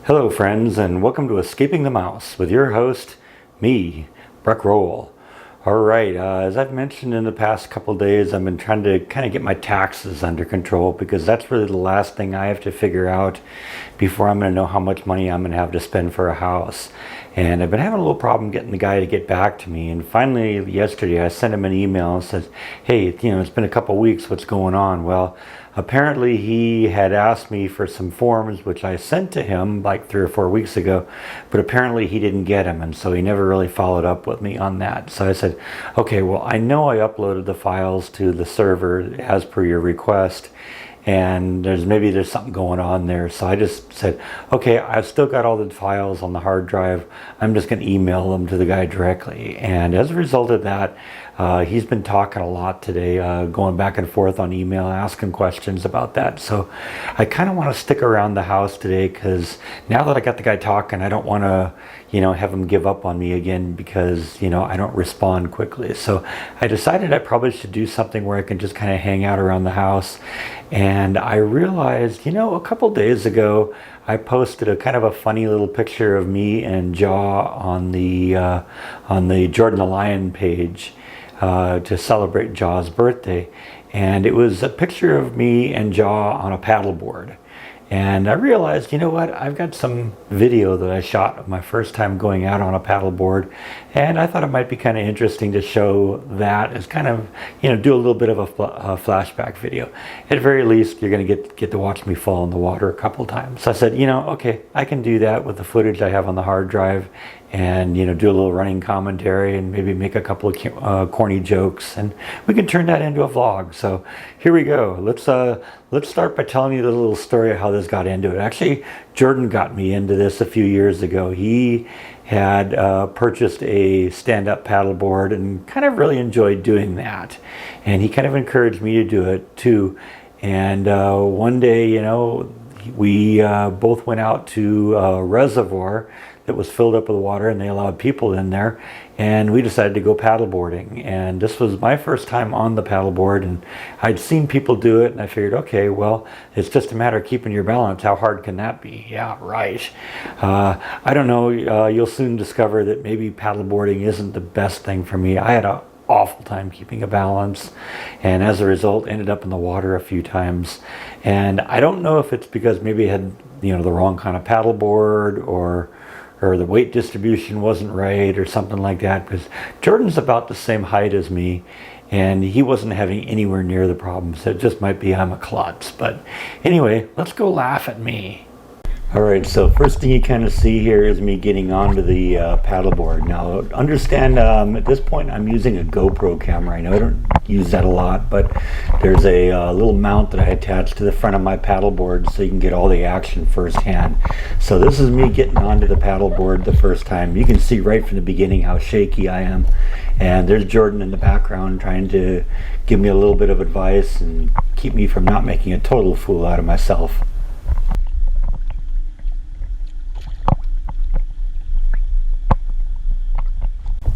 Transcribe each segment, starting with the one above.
Hello friends, and welcome to Escaping the Mouse with your host, me, Breck Roll. Alright, as I've mentioned in the past couple days, I've been trying to kind of get my taxes under control because that's really the last thing I have to figure out before I'm going to know how much money I'm going to have to spend for a house. And I've been having a little problem getting the guy to get back to me, and finally yesterday I sent him an email and said, hey, it's been a couple weeks, what's going on? Well, apparently he had asked me for some forms which I sent to him like 3 or 4 weeks ago, but apparently he didn't get them, and so he never really followed up with me on that. So I said, okay, well, I know I uploaded the files to the server as per your request, and there's something going on there. So I just said, okay, I've still got all the files on the hard drive. I'm just going to email them to the guy directly. And as a result of that, he's been talking a lot today, going back and forth on email, asking questions about that. So I kind of want to stick around the house today because now that I got the guy talking, I don't want to, have him give up on me again because, I don't respond quickly. So I decided I probably should do something where I can just kind of hang out around the house. And I realized, a couple days ago, I posted a kind of a funny little picture of me and Jaw on the Jordan the Lion page to celebrate Jaw's birthday. And it was a picture of me and Jaw on a paddleboard. And I realized, I've got some video that I shot of my first time going out on a paddleboard, and I thought it might be kind of interesting to show that as kind of, do a little bit of a flashback video. At the very least, you're going to get to watch me fall in the water a couple times. So I said, okay, I can do that with the footage I have on the hard drive, and do a little running commentary and maybe make a couple of corny jokes, and we can turn that into a vlog. So here we go. Let's start by telling you the little story of how this got into it. Actually, Jordan got me into this a few years ago. He had purchased a stand-up paddleboard and kind of really enjoyed doing that, and he kind of encouraged me to do it too. And one day, we both went out to a reservoir that was filled up with water, and they allowed people in there, and we decided to go paddleboarding. And this was my first time on the paddleboard, and I'd seen people do it, and I figured, okay, well, it's just a matter of keeping your balance. How hard can that be? Yeah, right. I don't know, you'll soon discover that maybe paddleboarding isn't the best thing for me. I had an awful time keeping a balance, and as a result ended up in the water a few times. And I don't know if it's because maybe I had the wrong kind of paddleboard, or the weight distribution wasn't right or something like that, because Jordan's about the same height as me and he wasn't having anywhere near the problem. So it just might be I'm a klutz. But anyway, let's go laugh at me. Alright, so first thing you kind of see here is me getting onto the paddleboard. Now, understand, at this point I'm using a GoPro camera. I know I don't use that a lot, but there's a little mount that I attached to the front of my paddleboard so you can get all the action firsthand. So this is me getting onto the paddleboard the first time. You can see right from the beginning how shaky I am. And there's Jordan in the background trying to give me a little bit of advice and keep me from not making a total fool out of myself.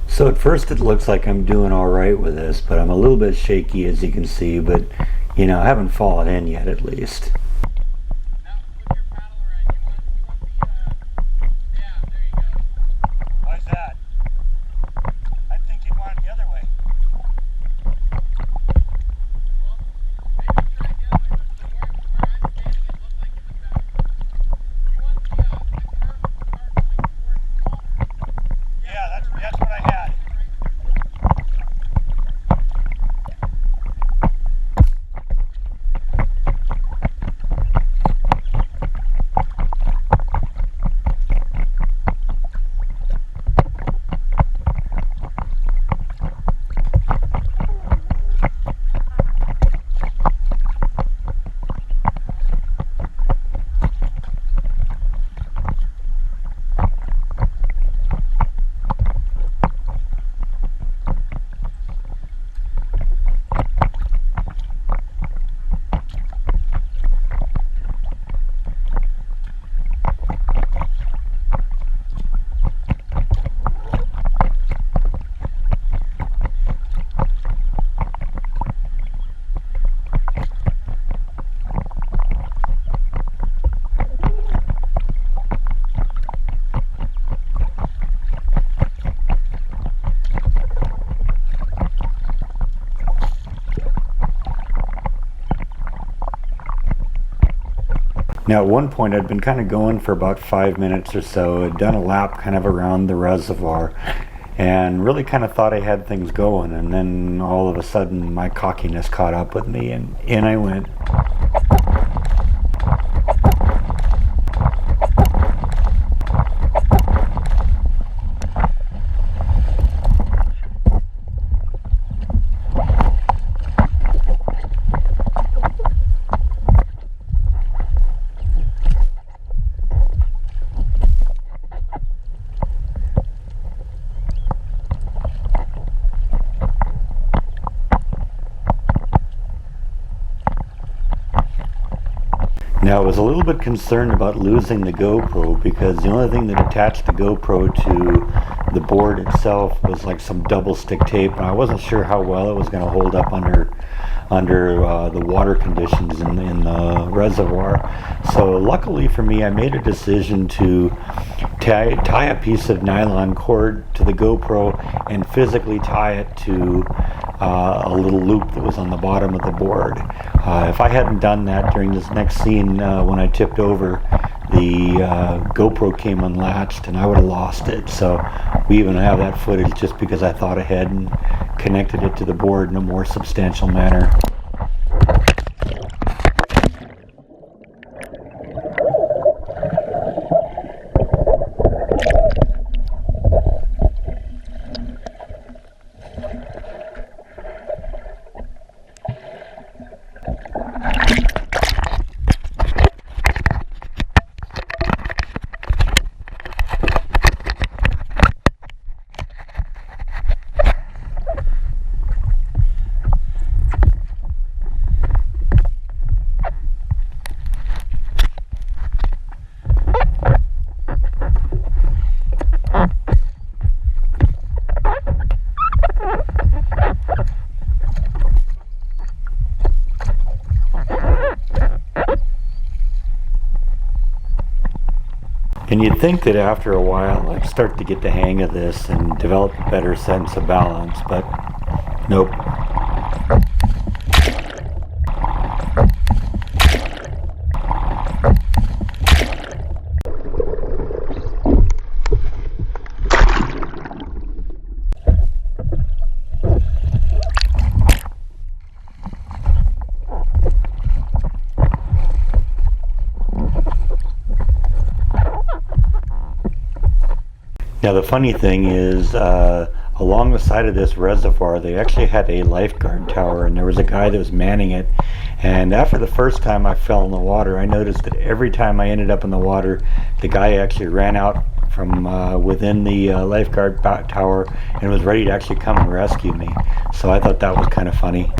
So at first it looks like I'm doing all right with this, but I'm a little bit shaky, as you can see, but I haven't fallen in yet, at least. Why's that? I think you'd want it the other way. Well, maybe try it the other way, but where I'm standing, it looks like it's better. You want the curve going towards the water. Yeah, that's what I had. Now at one point I'd been kind of going for about 5 minutes or so. I'd done a lap kind of around the reservoir and really kind of thought I had things going, and then all of a sudden my cockiness caught up with me and in I went. Now I was a little bit concerned about losing the GoPro because the only thing that attached the GoPro to the board itself was like some double stick tape, and I wasn't sure how well it was going to hold up under the water conditions in the reservoir. So luckily for me, I made a decision to tie a piece of nylon cord to the GoPro and physically tie it to a little loop that was on the bottom of the board. If I hadn't done that during this next scene, when I tipped over, the GoPro came unlatched and I would have lost it. So we even have that footage just because I thought ahead and connected it to the board in a more substantial manner. And you'd think that after a while I'd start to get the hang of this and develop a better sense of balance, but nope. Now the funny thing is, along the side of this reservoir they actually had a lifeguard tower, and there was a guy that was manning it. And after the first time I fell in the water, I noticed that every time I ended up in the water, the guy actually ran out from within the lifeguard tower and was ready to actually come and rescue me. So I thought that was kind of funny.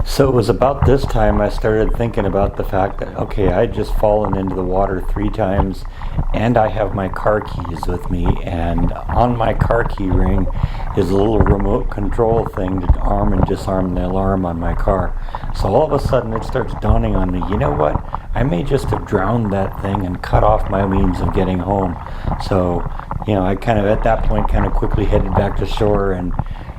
So it was about this time I started thinking about the fact that, okay, I'd just fallen into the water 3 times and I have my car keys with me, and on my car key ring is a little remote control thing to arm and disarm the alarm on my car. So all of a sudden it starts dawning on me, you know what, I may just have drowned that thing and cut off my means of getting home. So, you know, I kind of at that point kind of quickly headed back to shore and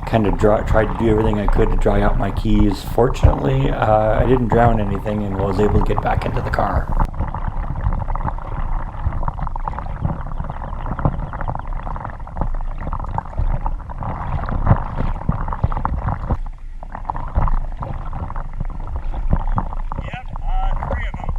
kind of tried to do everything I could to dry out my keys. Fortunately, I didn't drown anything and was able to get back into the car. Yep, 3 of them.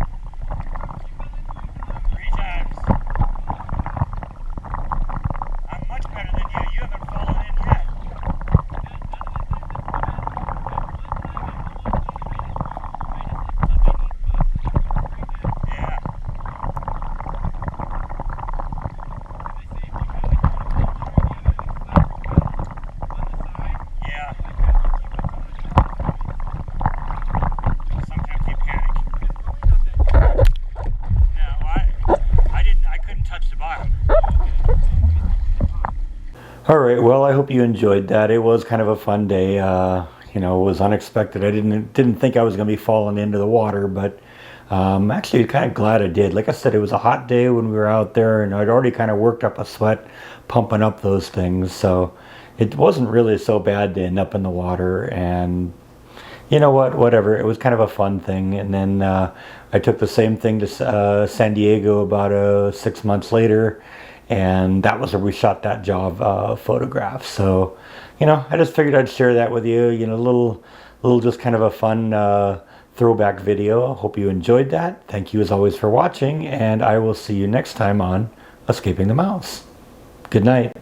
right, well, I hope you enjoyed that. It was kind of a fun day. You know, it was unexpected. I didn't think I was going to be falling into the water, but actually kind of glad I did. Like I said, it was a hot day when we were out there, and I'd already kind of worked up a sweat pumping up those things, so it wasn't really so bad to end up in the water. And you know what, whatever, it was kind of a fun thing. And then I took the same thing to San Diego about 6 months later, and that was where we shot that job photograph. So you know, I just figured I'd share that with you. You know, little just kind of a fun throwback video. Hope you enjoyed that. Thank you as always for watching, and I will see you next time on Escaping the Mouse. Good night.